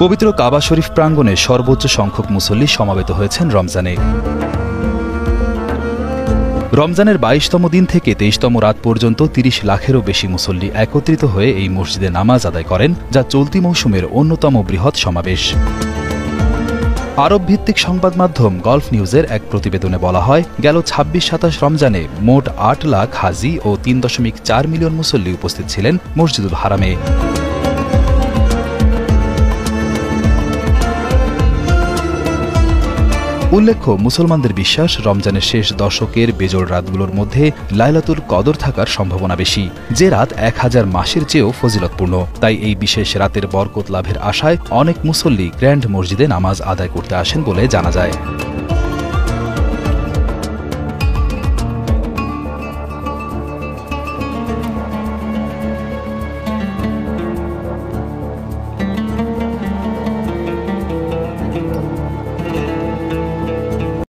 পবিত্র কাবা শরীফ প্রাঙ্গণে সর্বোচ্চ সংখ্যক মুসল্লি সমাবেত হয়েছেন রমজানে। রমজানের ২২তম দিন থেকে ২৩তম রাত পর্যন্ত ৩০ লাখেরও বেশি মুসল্লি একত্রিত হয়ে এই মসজিদে নামাজ আদায় করেন, যা চলতি মৌসুমের অন্যতম বৃহৎ সমাবেশ। আরব ভিত্তিক সংবাদ মাধ্যম গলফ নিউজের এক প্রতিবেদনে বলা হয়, গেল ২৬-২৭ রমজানে মোট ৮ লাখ হাজি ও ৩.৪ মিলিয়ন মুসল্লি উপস্থিত ছিলেন মসজিদুল হারামে। উল্লেখ্য, মুসলমানদের বিশ্বাস, রমজানের শেষ দশকের বেজোড় রাতগুলোর মধ্যে লাইলাতুল কদর থাকার সম্ভাবনা বেশি, যে রাত ১০০০ মাসের চেয়েও ফজিলতপূর্ণ। তাই এই বিশেষ রাতের বরকত লাভের আশায় অনেক মুসল্লি গ্র্যান্ড মসজিদে নামাজ আদায় করতে আসেন বলে জানা যায়।